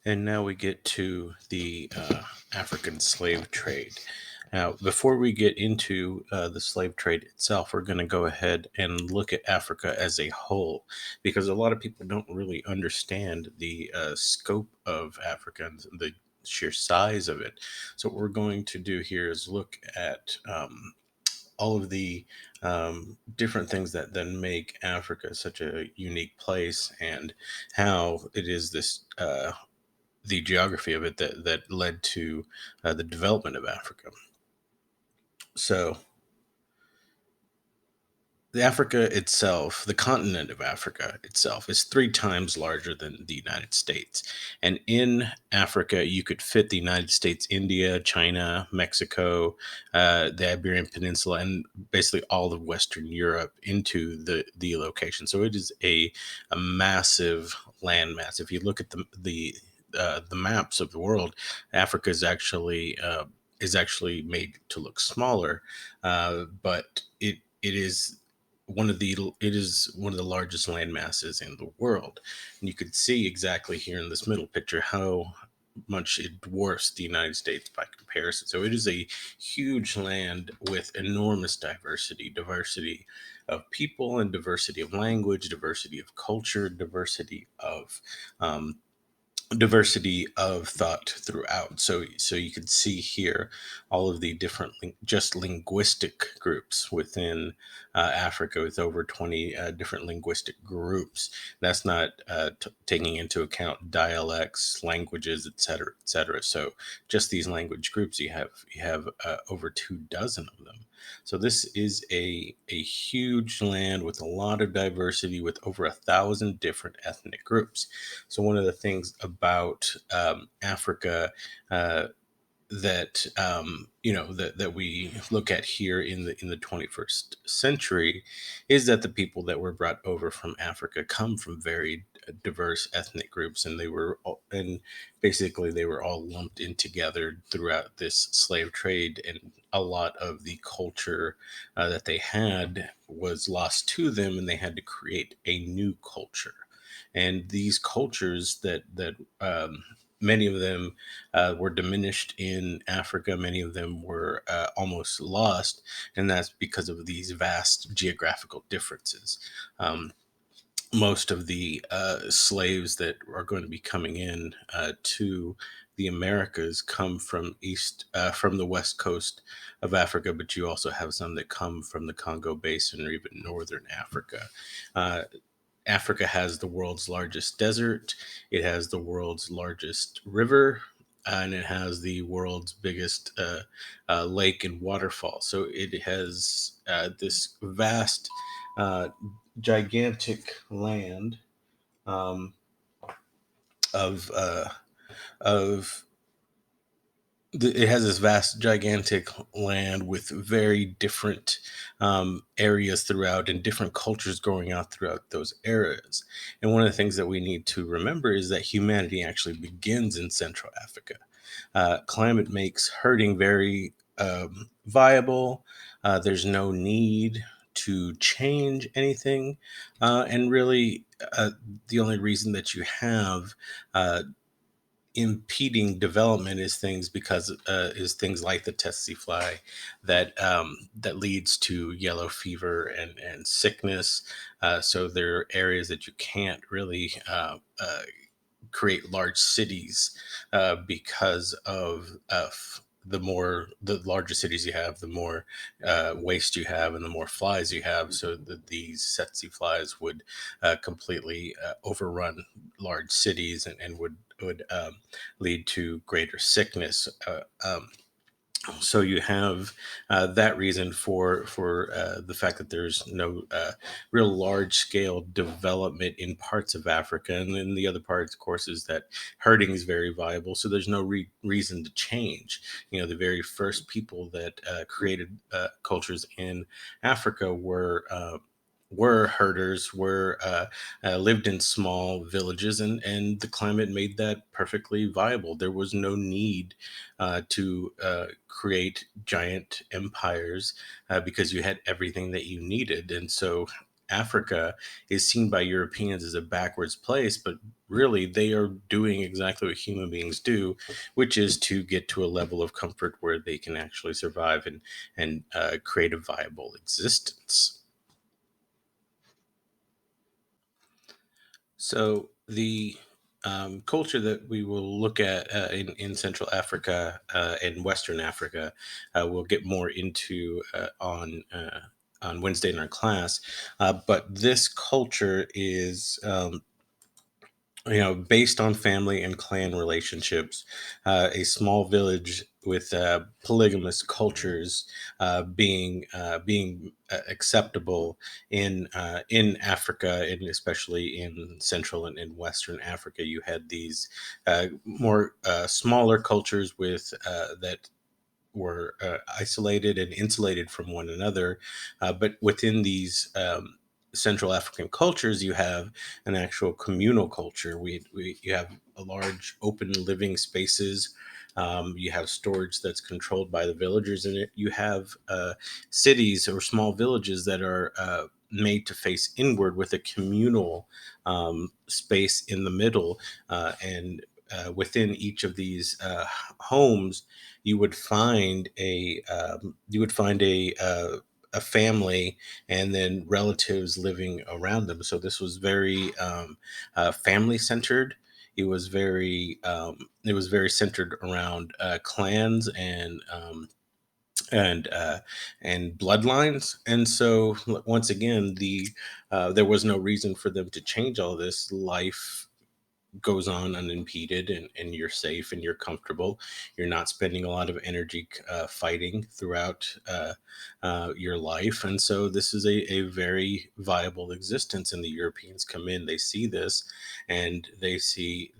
And now we get to the African slave trade. Now, before we get into the slave trade itself, we're going to go ahead and look at Africa as a whole, because a lot of people don't really understand the scope of Africa and the sheer size of it. So, what we're going to do here is look at all of the different things that then make Africa such a unique place, and how it is this the geography of it that led to the development of Africa. So, the Africa itself, the continent of Africa itself, is three times larger than the United States. And in Africa, you could fit the United States, India, China, Mexico, the Iberian Peninsula, and basically all of Western Europe into the location. So it is a massive landmass. If you look at the maps of the world, Africa is actually made to look smaller, but it is one of the largest land masses in the world. And you could see exactly here in this middle picture how much it dwarfs the United States by comparison. So it is a huge land with enormous diversity of people, and diversity of language, diversity of culture, um, diversity of thought throughout. So you can see here all of the different just linguistic groups within Africa, with over 20 different linguistic groups. That's not taking into account dialects, languages, etc., etc. So just these language groups, you have over 2 dozen of them. So this is a huge land with a lot of diversity, with over 1,000 different ethnic groups. So one of the things about Africa uh, that we look at here in the 21st century is that the people that were brought over from Africa come from very diverse ethnic groups, and basically they were all lumped in together throughout this slave trade, and a lot of the culture that they had was lost to them, and they had to create a new culture. And these cultures that many of them were diminished in Africa. Many of them were almost lost, and that's because of these vast geographical differences. Um, Most of the slaves that are going to be coming in to the Americas come from the west coast of Africa, but you also have some that come from the Congo Basin or even northern Africa. Uh, Africa has the world's largest desert. It has the world's largest river, and it has the world's biggest lake and waterfall. So it has this vast, uh, gigantic land um, of uh, of it has this vast, gigantic land with very different areas throughout, and different cultures growing out throughout those areas. And one of the things that we need to remember is that humanity actually begins in Central Africa. Climate makes herding very viable. There's no need to change anything. And really, the only reason that you have uh, impeding development is things like the tsetse fly that leads to yellow fever and sickness. So there are areas that you can't really create large cities because of the larger cities you have, the more waste you have, and the more flies you have. So these tsetse flies would completely overrun large cities, and would lead to greater sickness. So you have that reason for the fact that there's no real large scale development in parts of Africa, and then the other part, of course, is that herding is very viable. So there's no reason to change. The very first people that created cultures in Africa were herders, were lived in small villages, and the climate made that perfectly viable. There was no need to create giant empires because you had everything that you needed. And so Africa is seen by Europeans as a backwards place, but really they are doing exactly what human beings do, which is to get to a level of comfort where they can actually survive and create a viable existence. So the culture that we will look at in Central Africa and Western Africa, we'll get more into on Wednesday in our class. But this culture is based on family and clan relationships, a small village with polygamous cultures being acceptable in Africa, and especially in Central and Western Africa. You had these more smaller cultures with that were isolated and insulated from one another. But within these Central African cultures, you have an actual communal culture. You have a large open living spaces. You have storage that's controlled by the villagers in it. You have cities or small villages that are made to face inward with a communal space in the middle. And within each of these homes, you would find a family and then relatives living around them. So this was very family centered. It was very centered around clans and uh, and bloodlines. And so once again, there was no reason for them to change all this. Life goes on unimpeded, and you're safe and you're comfortable. You're not spending a lot of energy fighting throughout your life. And so this is a very viable existence. And the Europeans come in, they see this, and they see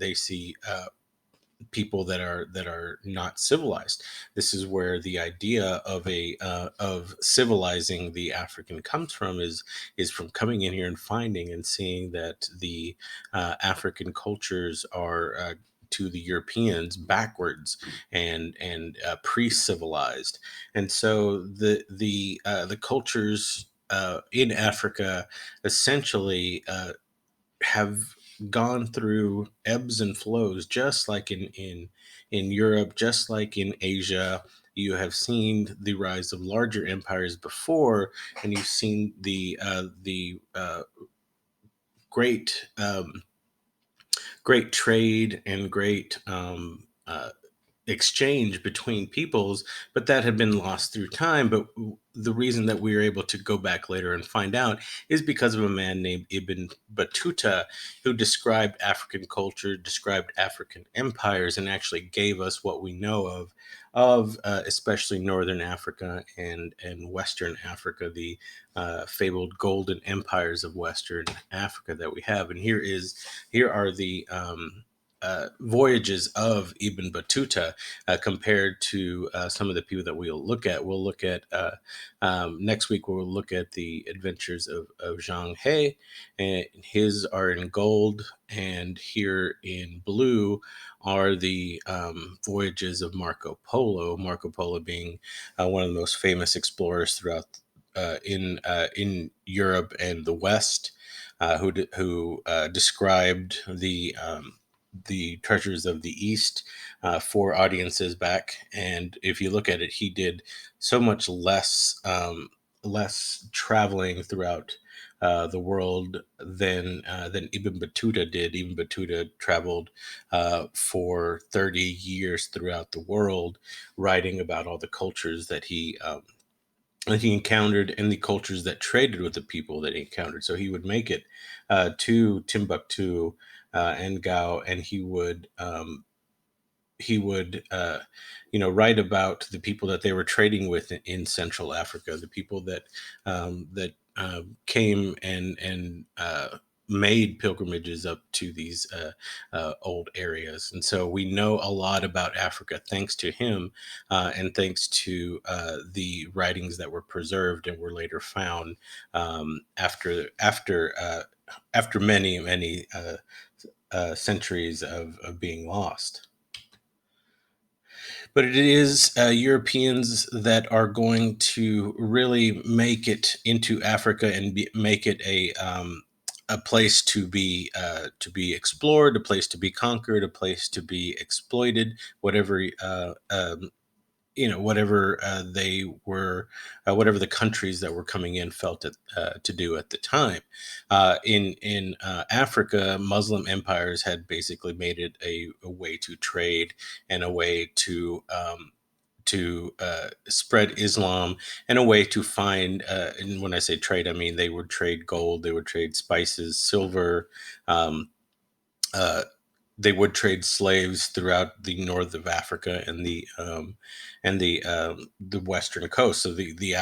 people that are not civilized. This is where the idea of civilizing the African comes from, is from coming in here and finding and seeing that the African cultures are to the Europeans backwards and pre-civilized. And so the cultures in Africa essentially have gone through ebbs and flows, just like in Europe, just like in Asia. You have seen the rise of larger empires before, and you've seen the great great trade and great exchange between peoples, but that had been lost through time. But the reason that we were able to go back later and find out is because of a man named Ibn Battuta, who described African culture, described African empires, and actually gave us what we know of especially Northern Africa and Western Africa, the fabled golden empires of Western Africa that we have. And here are the voyages of Ibn Battuta compared to some of the people that we'll look at. We'll look at next week. We'll look at the adventures of Zhang He, and his are in gold, and here in blue are the voyages of Marco Polo. Marco Polo being one of the most famous explorers throughout in Europe and the West, who described the treasures of the East for audiences back. And if you look at it, he did so much less traveling throughout the world than Ibn Battuta did. Ibn Battuta traveled for 30 years throughout the world, writing about all the cultures that he encountered and the cultures that traded with the people that he encountered. So he would make it to Timbuktu and Gao, and he would write about the people that they were trading with in Central Africa, the people that came and made pilgrimages up to these old areas. And so we know a lot about Africa thanks to him, and thanks to the writings that were preserved and were later found after many centuries of being lost. but it is Europeans that are going to really make it into Africa and make it a place to be explored, a place to be conquered, a place to be exploited, whatever whatever they were, whatever the countries that were coming in felt it, to do at the time. In Africa, Muslim empires had basically made it a way to trade and a way to spread Islam and a way to find. And when I say trade, I mean they would trade gold, they would trade spices, silver. Um, uh, they would trade slaves throughout the north of Africa and the western coast. So the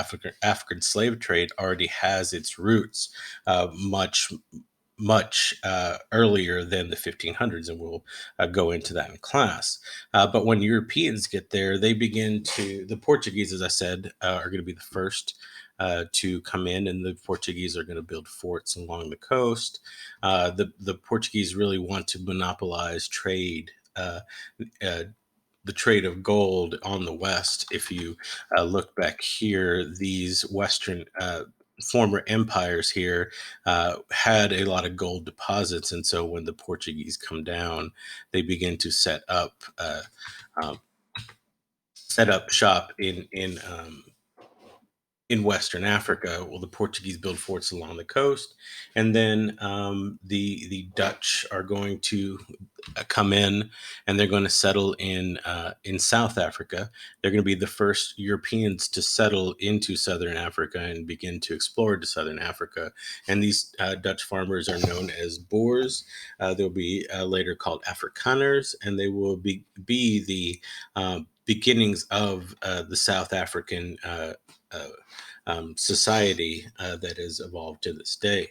African slave trade already has its roots much earlier than the 1500s, and we'll go into that in class. But when Europeans get there, they begin to, the Portuguese, as I said, are going to be the first to come in, and the Portuguese are going to build forts along the coast. The Portuguese really want to monopolize trade. Uh, the trade of gold on the west. If you look back here, these western former empires here had a lot of gold deposits, and so when the Portuguese come down, they begin to um, set up shop in Western Africa. Well, the Portuguese build forts along the coast, and then the Dutch are going to come in, and they're going to settle in South Africa. They're going to be the first Europeans to settle into Southern Africa and begin to explore to Southern Africa. And these Dutch farmers are known as Boers. They'll be later called Afrikaners, and they will be the beginnings of the South African uh, society that has evolved to this day.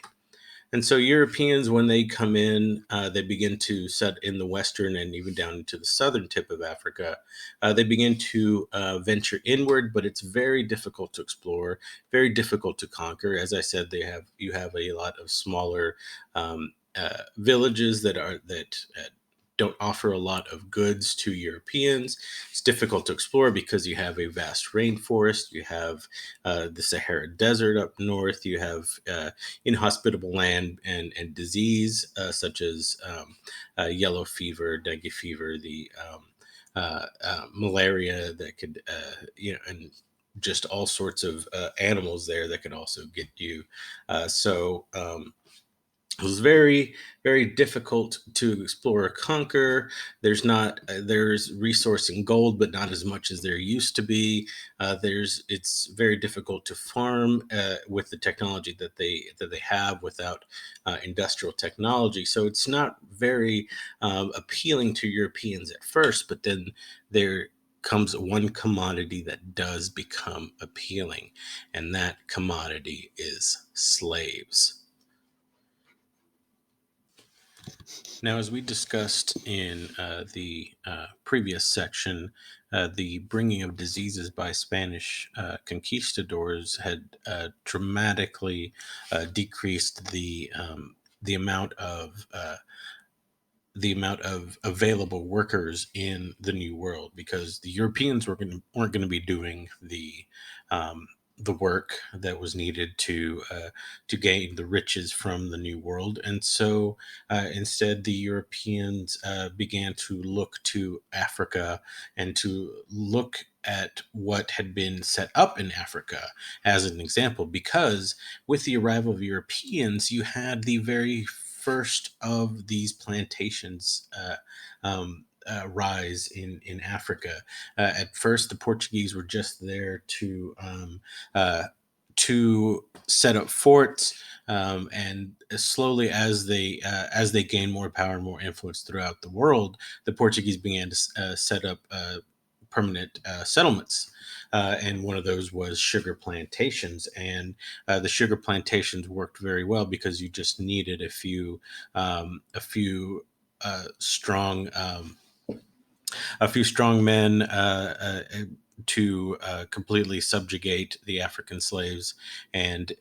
And so Europeans, when they come in, they begin to set in the western and even down into the southern tip of Africa. They begin to venture inward, but it's very difficult to explore, very difficult to conquer. As I said, you have a lot of smaller villages that don't offer a lot of goods to Europeans. It's difficult to explore because you have a vast rainforest, you have the Sahara Desert up north, you have inhospitable land and disease such as yellow fever, dengue fever, the malaria that could, and just all sorts of animals there that could also get you. It was very, very difficult to explore or conquer. There's resource in gold, but not as much as there used to be. It's very difficult to farm with the technology that they have without industrial technology. So it's not very appealing to Europeans at first, but then there comes one commodity that does become appealing, and that commodity is slaves. Now, as we discussed in the previous section, the bringing of diseases by Spanish conquistadors had dramatically decreased the amount of available workers in the New World, because the Europeans weren't going to be doing um, the work that was needed to gain the riches from the New World, and so instead the Europeans began to look to Africa and to look at what had been set up in Africa as an example, because with the arrival of Europeans, you had the very first of these plantations rise in Africa. At first, the Portuguese were just there uh, to set up forts, and slowly, as they gained more power and more influence throughout the world, the Portuguese began to set up permanent settlements. And one of those was sugar plantations, and the sugar plantations worked very well because you just needed a few strong men completely subjugate the African slaves and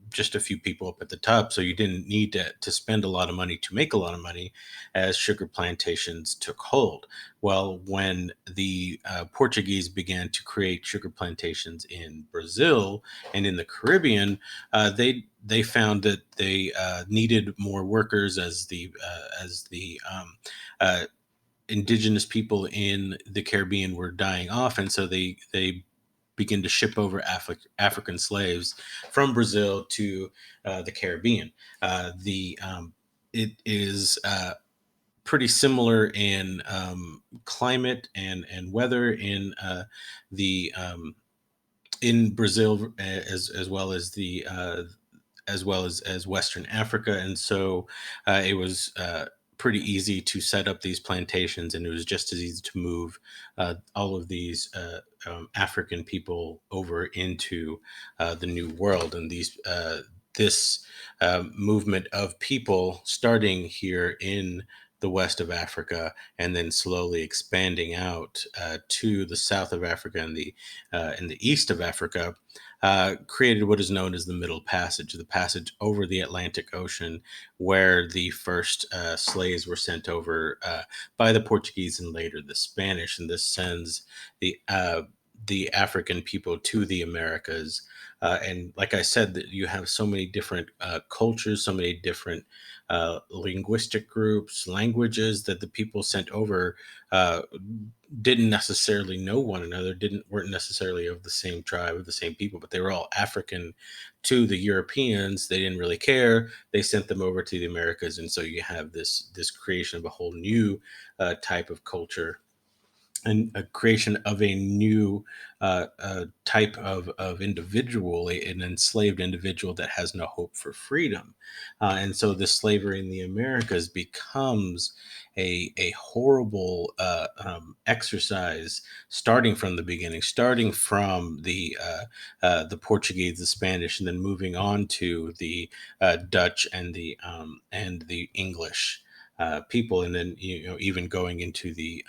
just a few people up at the top. So you didn't need to spend a lot of money to make a lot of money as sugar plantations took hold. Well, when the Portuguese began to create sugar plantations in Brazil and in the Caribbean, they found that they needed more workers as the uh, indigenous people in the Caribbean were dying off, and so they begin to ship over African slaves from Brazil to the Caribbean. The It is pretty similar in climate and weather the in Brazil as well as the as well as Western Africa. And so it was pretty easy to set up these plantations, and it was just as easy to move all of these African people over into the New World. And this movement of people starting here in the west of Africa and then slowly expanding out to the south of Africa and the east of Africa created what is known as the Middle Passage, the passage over the Atlantic Ocean, where the first slaves were sent over by the Portuguese and later the Spanish. And this sends the African people to the Americas. And like I said, that you have so many different cultures, so many different linguistic groups, languages that the people sent over uh, didn't necessarily know one another, didn't weren't necessarily of the same tribe, of the same people, but they were all African to the Europeans. They didn't really care. They sent them over to the Americas, and so you have this creation of a whole new type of culture and a creation of a new type of individual, an enslaved individual that has no hope for freedom. And so the slavery in the Americas becomes a horrible exercise starting from the beginning, starting from the Portuguese, the Spanish, and then moving on to the Dutch and the English people, and then even going into the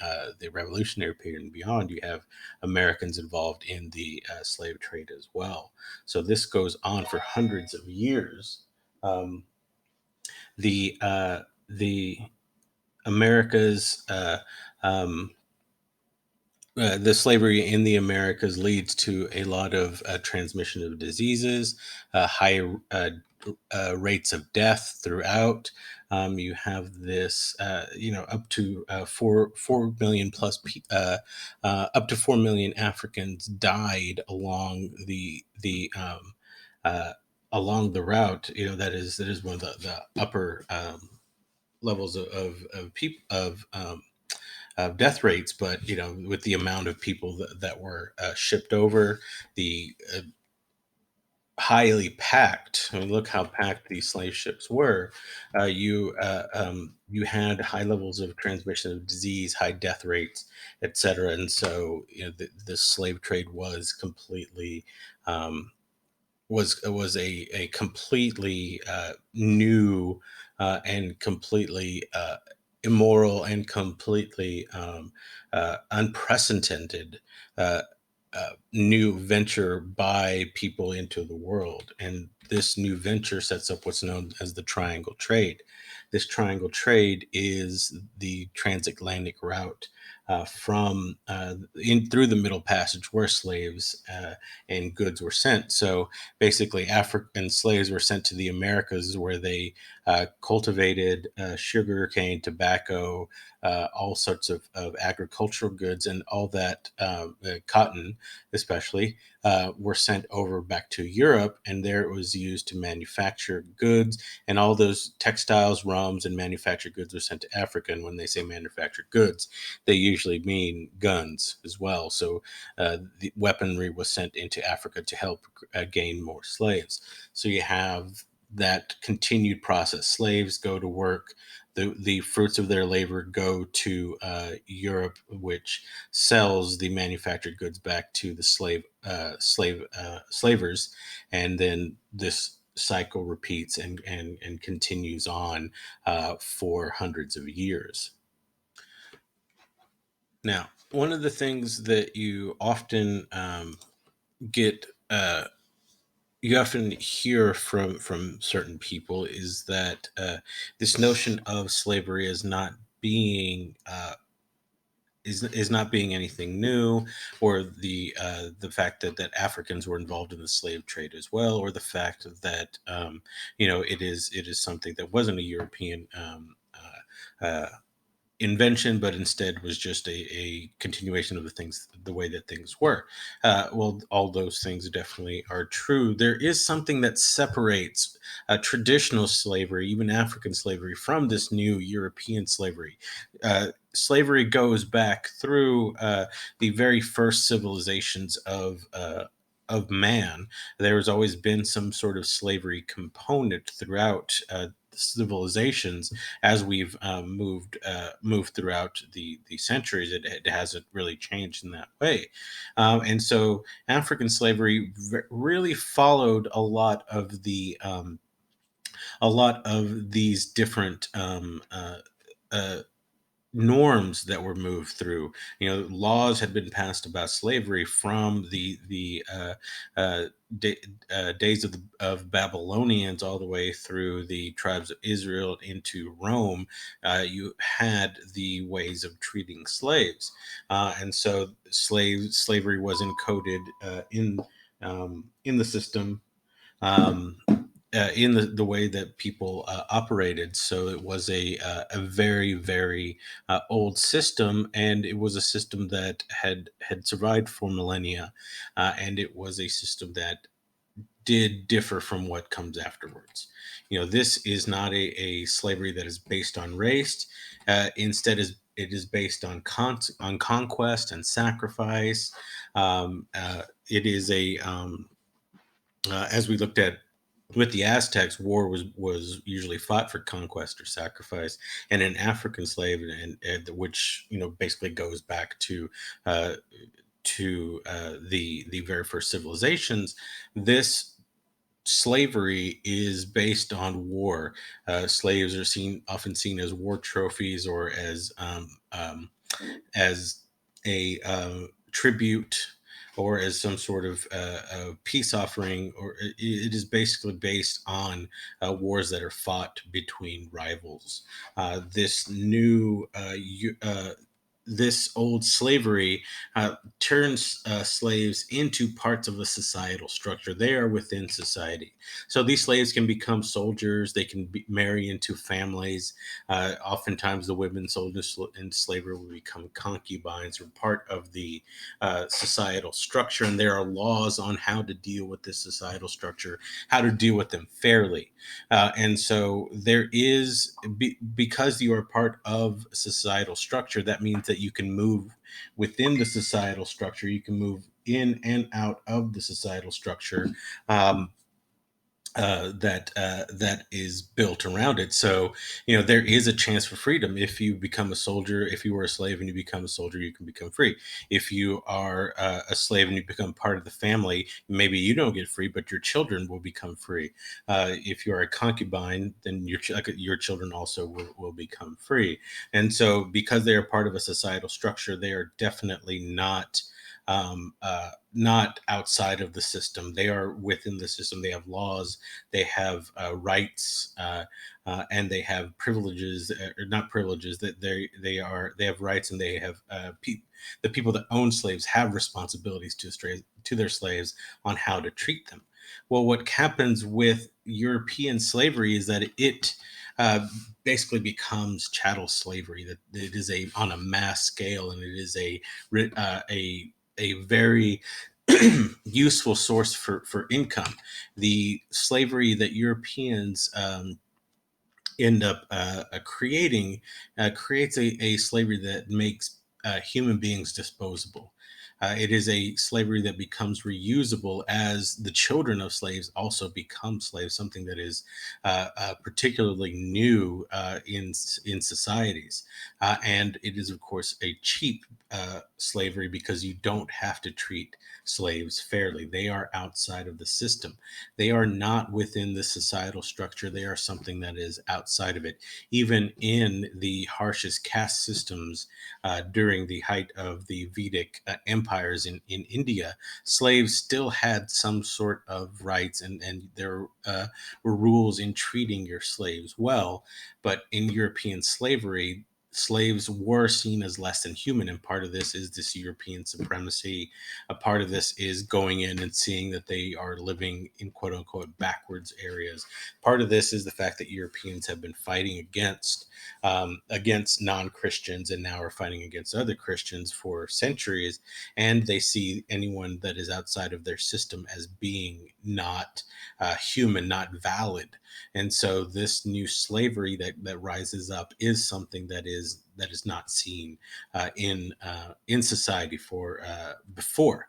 Revolutionary period and beyond, you have Americans involved in the slave trade as well. So this goes on for hundreds of years. Um, the Americas. The slavery in the Americas leads to a lot of transmission of diseases, high rates of death throughout. You have this, up to 4 million plus, up to 4 million Africans died uh, along the route. That is one of the upper levels of people of death rates, but with the amount of people that were shipped over, the highly packed. I mean, look how packed these slave ships were. You had high levels of transmission of disease, high death rates, etc. And so the slave trade was completely was a completely new and completely immoral and completely unprecedented uh, new venture by people into the world. And this new venture sets up what's known as the triangle trade. This triangle trade is the transatlantic route from in through the Middle Passage where slaves and goods were sent. So basically, African slaves were sent to the Americas where they cultivated sugar cane, tobacco, all sorts of agricultural goods, and all that cotton, especially, were sent over back to Europe, and there it was used to manufacture goods, and all those textiles, rums, and manufactured goods were sent to Africa. And when they say manufactured goods, they usually mean guns as well. So the weaponry was sent into Africa to help gain more slaves. So you have that continued process. Slaves go to work. The fruits of their labor go to Europe, which sells the manufactured goods back to the slavers, and then this cycle repeats and continues on for hundreds of years. Now, one of the things that get you often hear from certain people is that this notion of slavery is not being is not being anything new, or the fact that Africans were involved in the slave trade as well, or the fact that it is something that wasn't a European invention, but instead was just a continuation of the way that things were. Well, all those things definitely are true. There is something that separates traditional slavery, even African slavery, from this new European slavery. Slavery goes back through the very first civilizations of man. There has always been some sort of slavery component throughout civilizations. As we've moved throughout the centuries, it hasn't really changed in that way. And so African slavery really followed a lot of these different uh, norms that were moved through. Laws had been passed about slavery from the uh, da- days of Babylonians all the way through the tribes of Israel into Rome. You had the ways of treating slaves, and so slavery was encoded in the system. In the way that people operated. So it was a very, very old system, and it was a system that had survived for millennia, and it was a system that did differ from what comes afterwards. This is not a slavery that is based on race. Instead, it is based on conquest and sacrifice. It is as we looked at with the Aztecs, war was usually fought for conquest or sacrifice, and an African slave, and which basically goes back uh, to the very first civilizations. This slavery is based on war. Slaves are often seen as war trophies, or as a tribute, or as some sort of peace offering, or it is basically based on wars that are fought between rivals. This new this old slavery turns slaves into parts of a societal structure. They are within society. So these slaves can become soldiers. They can marry into families. Oftentimes, the women sold in slavery will become concubines or part of the societal structure. And there are laws on how to deal with this societal structure, how to deal with them fairly. And so there is, because you are part of societal structure, that means that you can move within the societal structure. You can move in and out of the societal structure. Um, that is built around it. So there is a chance for freedom if you become a soldier. If you were a slave and you become a soldier, you can become free. If you are a slave and you become part of the family, maybe you don't get free, but your children will become free. If you are a concubine, then your children also will become free. And so, because they are part of a societal structure, they are definitely not outside of the system. They are within the system. They have laws, they have rights, and they have privileges, or not privileges. That they have rights, and they have the people that own slaves have responsibilities to their slaves on how to treat them. Well, what happens with European slavery is that it uh, basically becomes chattel slavery. That it is on a mass scale, and it is a very useful source for income. The slavery that Europeans end up creating creates a slavery that makes human beings disposable. It is a slavery that becomes reusable as the children of slaves also become slaves, something that is particularly new in societies. And it is, of course, a cheap slavery, because you don't have to treat slaves fairly. They are outside of the system. They are not within the societal structure. They are something that is outside of it. Even in the harshest caste systems during during the height of the Vedic empires in India, slaves still had some sort of rights, and there were rules in treating your slaves well. But in European slavery, slaves were seen as less than human, and part of this is this European supremacy. A part of this is going in and seeing that they are living in quote unquote backwards areas. Part of this is the fact that Europeans have been fighting against non-Christians, and now are fighting against other Christians for centuries, and they see anyone that is outside of their system as being not human, not valid. And so this new slavery that rises up is something that is not seen in society for before.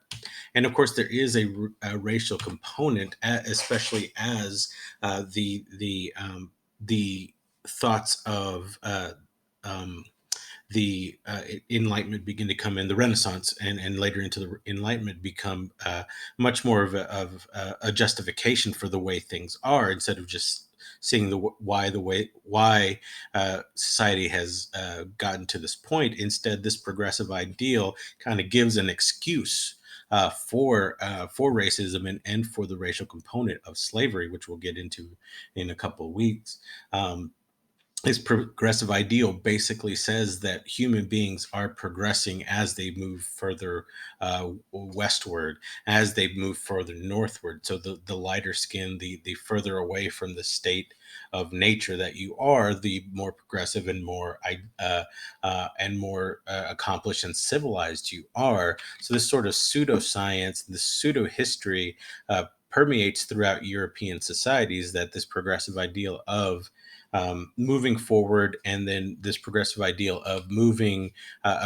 And of course, there is a racial component, especially as the thoughts of um, the Enlightenment begin to come in, the Renaissance, and later into the Enlightenment become much more of a justification for the way things are, instead of just seeing why society has gotten to this point. Instead, this progressive ideal kind of gives an excuse for racism, and for the racial component of slavery, which we'll get into in a couple of weeks. This progressive ideal basically says that human beings are progressing as they move further westward, as they move further northward. So the lighter skin, the further away from the state of nature that you are, the more progressive and more accomplished and civilized you are. So this sort of pseudoscience, this pseudo history, permeates throughout European societies, that this progressive ideal of moving forward, and then this progressive ideal of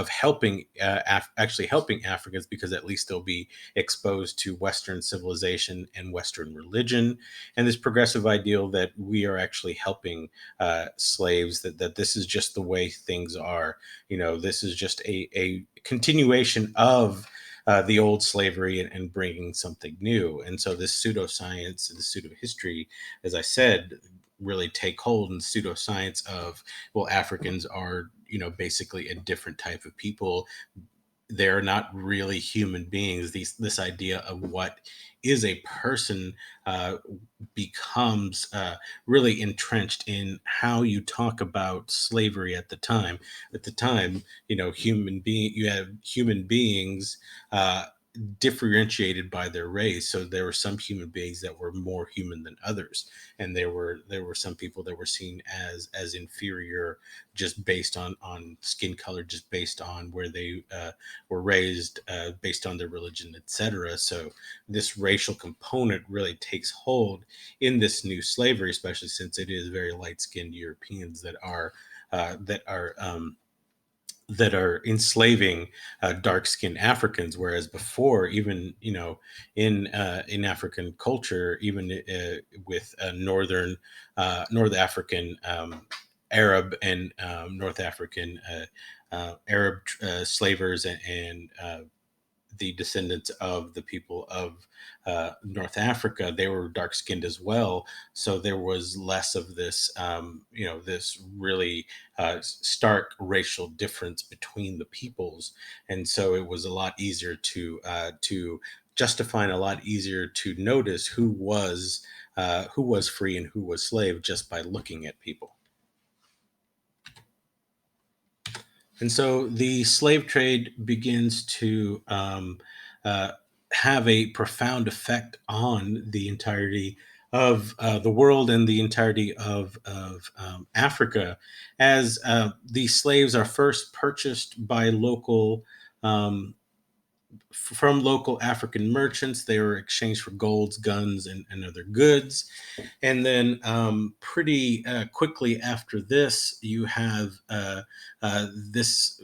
helping, actually helping Africans, because at least they'll be exposed to Western civilization and Western religion, and this progressive ideal that we are actually helping slaves, that this is just the way things are. This is just a continuation of the old slavery, and bringing something new. And so this pseudoscience, the pseudo history, as I said, really take hold, in pseudoscience of, well, Africans are basically a different type of people. They're not really human beings. This idea of what is a person becomes really entrenched in how you talk about slavery at the time. At the time, you have human beings differentiated by their race. So there were some human beings that were more human than others, and there were some people that were seen as inferior, just based on skin color, just based on where they were raised, based on their religion, etc. So this racial component really takes hold in this new slavery, especially since it is very light-skinned Europeans that are enslaving dark-skinned Africans, whereas before, even in African culture, even with North African Arab and North African Arab slavers, and the descendants of the people of North Africa, they were dark skinned as well. So there was less of this, this really stark racial difference between the peoples, and so it was a lot easier to justify, and a lot easier to notice who was free and who was slave, just by looking at people. And so the slave trade begins to uh, have a profound effect on the entirety of the world, and the entirety of Africa, as these slaves are first purchased by from local African merchants. They were exchanged for golds, guns, and other goods. And then pretty quickly after this, you have this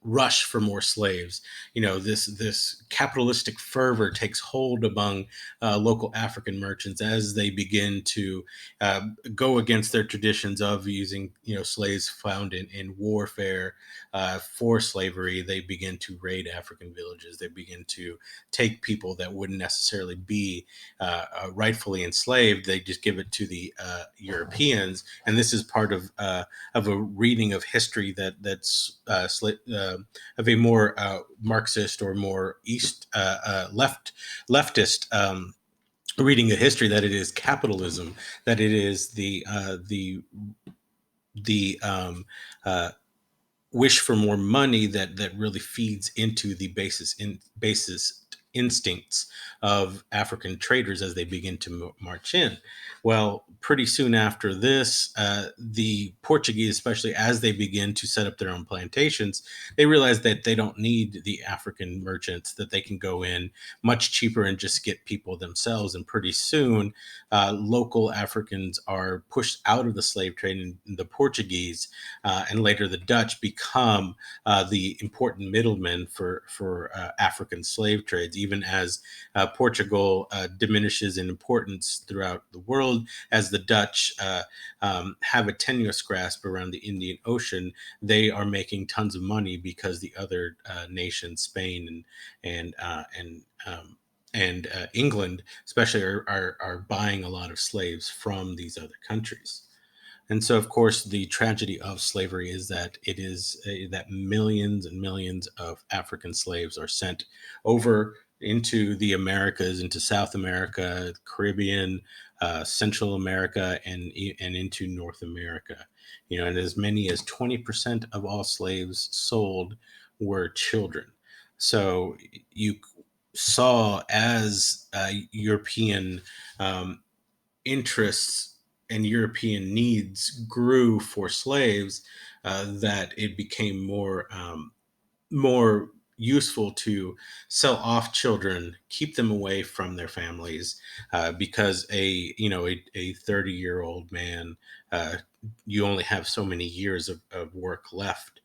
rush for more slaves. This capitalistic fervor takes hold among local African merchants, as they begin to go against their traditions of using slaves found in warfare for slavery. They begin to raid African villages. They begin to take people that wouldn't necessarily be rightfully enslaved. They just give it to the Europeans, and this is part of a reading of history that's of a more Marxist or more leftist reading of history, that it is capitalism, that it is the uh, wish for more money that really feeds into the basis instincts of African traders as they begin to march in. Well, pretty soon after this, the Portuguese, especially as they begin to set up their own plantations, they realize that they don't need the African merchants, that they can go in much cheaper and just get people themselves. And pretty soon, local Africans are pushed out of the slave trade, and the Portuguese and later the Dutch become the important middlemen for African slave trades, even as Portugal diminishes in importance throughout the world, as the Dutch have a tenuous grasp around the Indian Ocean. They are making tons of money because the other nations, Spain and England, especially, are buying a lot of slaves from these other countries. And so, of course, the tragedy of slavery is that it is that millions and millions of African slaves are sent over into the Americas, into South America, Caribbean, Central America, and into North America. And as many as 20% of all slaves sold were children. So you saw, as European interests and European needs grew for slaves, that it became more useful to sell off children, keep them away from their families, because a 30-year-old man, uh, you only have so many years of work left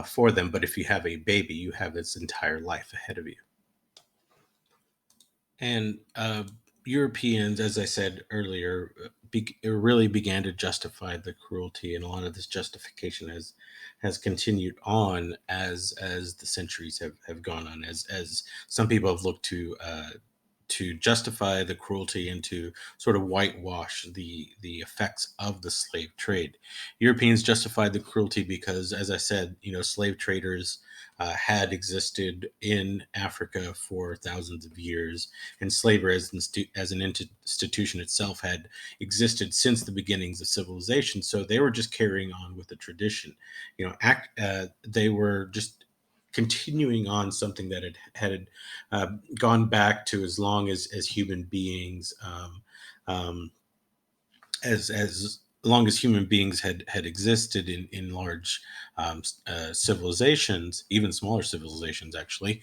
for them. But if you have a baby, you have its entire life ahead of you. And Europeans, as I said earlier, really began to justify the cruelty, and a lot of this justification has continued on as the centuries have gone on. As some people have looked to justify the cruelty and to sort of whitewash the effects of the slave trade. Europeans justified the cruelty because, as I said, slave traders had existed in Africa for thousands of years, and slavery as an institution itself had existed since the beginnings of civilization. So they were just carrying on with the tradition. They were just continuing on something that had gone back to as long as human beings, um, as long as human beings had existed in large civilizations, even smaller civilizations, actually.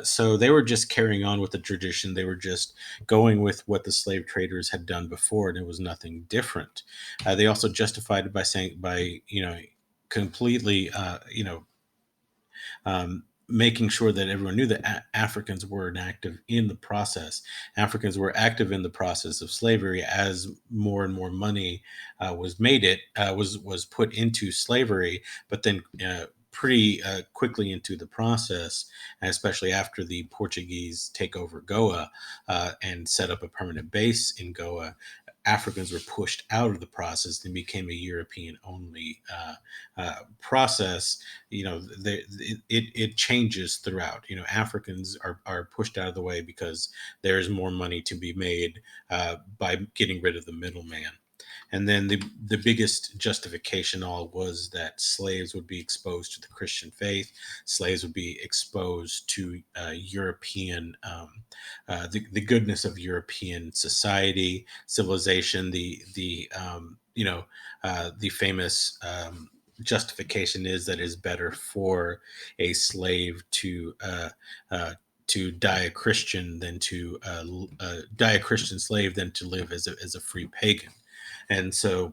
So they were just carrying on with the tradition. They were just going with what the slave traders had done before, and it was nothing different. They also justified it by saying, by completely, making sure that everyone knew that Africans were active in the process. Africans were active in the process of slavery as more and more money was put into slavery, but then pretty quickly into the process, especially after the Portuguese take over Goa and set up a permanent base in Goa. Africans were pushed out of the process and became a European only process. It changes throughout. Africans are pushed out of the way because there's more money to be made by getting rid of the middleman. And then the biggest justification all was that slaves would be exposed to the Christian faith. Slaves would be exposed to European, the goodness of European society, civilization. The famous justification is that it's better for a slave to die a Christian than to die a Christian slave than to live as a free pagan. And so,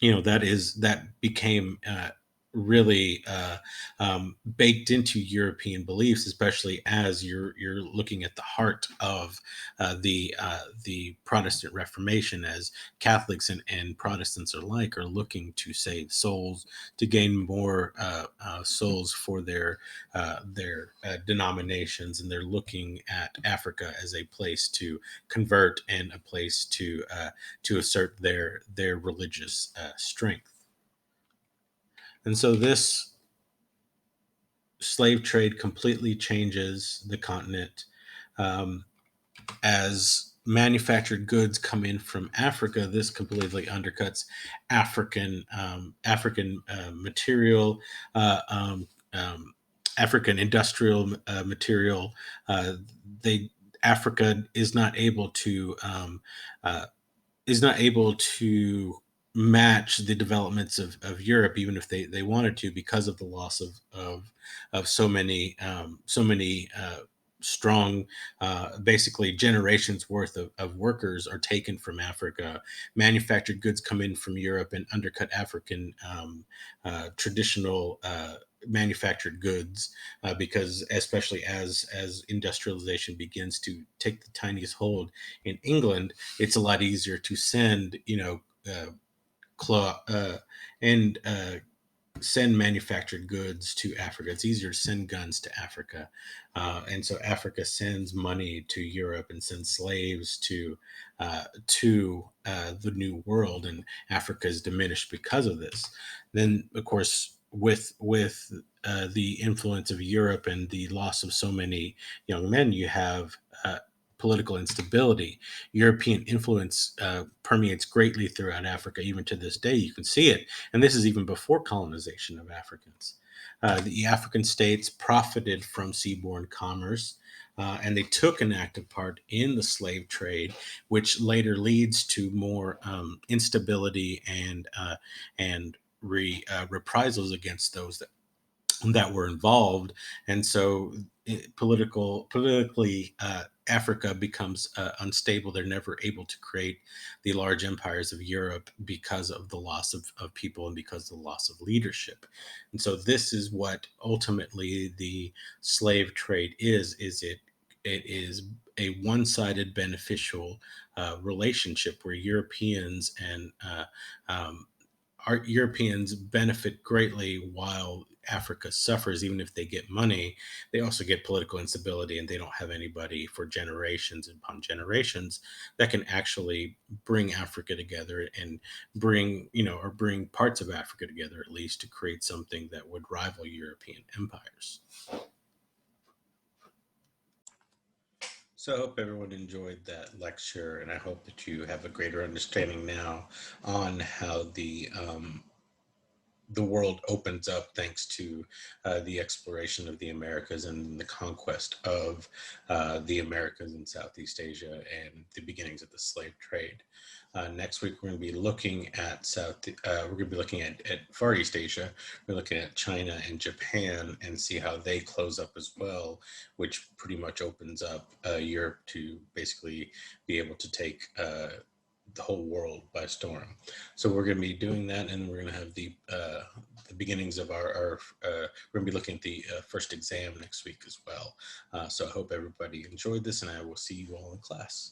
that became really baked into European beliefs, especially as you're looking at the heart of the Protestant Reformation, as Catholics and Protestants alike are looking to save souls, to gain more souls for their denominations, and they're looking at Africa as a place to convert and a place to assert their religious strength. And so slave trade completely changes the continent. Um, as manufactured goods come in from Africa, this completely undercuts African material, uh, um, um, African industrial material. Uh, they Africa uh, is not able to match the developments of Europe, even if they wanted to, because of the loss of so many strong, basically generations worth of workers are taken from Africa. Manufactured goods come in from Europe and undercut African traditional manufactured goods, because especially as industrialization begins to take the tiniest hold in England, it's a lot easier to send, claw and send manufactured goods to Africa. It's easier to send guns to Africa, and so Africa sends money to Europe and sends slaves to the New World, and Africa is diminished because of this. Then, of course, with the influence of Europe and the loss of so many young men, you have political instability. European influence permeates greatly throughout Africa, even to this day. You can see it, and this is even before colonization of Africans. The African states profited from seaborne commerce, and they took an active part in the slave trade, which later leads to more instability and reprisals against those that were involved. And so politically, Africa becomes unstable. They're never able to create the large empires of Europe because of the loss of people and because of the loss of leadership. And so this is what ultimately the slave trade it is a one-sided beneficial relationship where Europeans and our Europeans benefit greatly while Africa suffers. Even if they get money, they also get political instability, and they don't have anybody for generations upon generations that can actually bring Africa together and bring parts of Africa together, at least, to create something that would rival European empires. So I hope everyone enjoyed that lecture, and I hope that you have a greater understanding now on how the world opens up thanks to the exploration of the Americas and the conquest of the Americas in Southeast Asia and the beginnings of the slave trade. Next week, we're going to be looking at we're going to be looking at Far East Asia. We're looking at China and Japan and see how they close up as well, which pretty much opens up Europe to basically be able to take the whole world by storm. So we're going to be doing that, and we're going to have the beginnings of our we're going to be looking at the first exam next week as well. So I hope everybody enjoyed this, and I will see you all in class.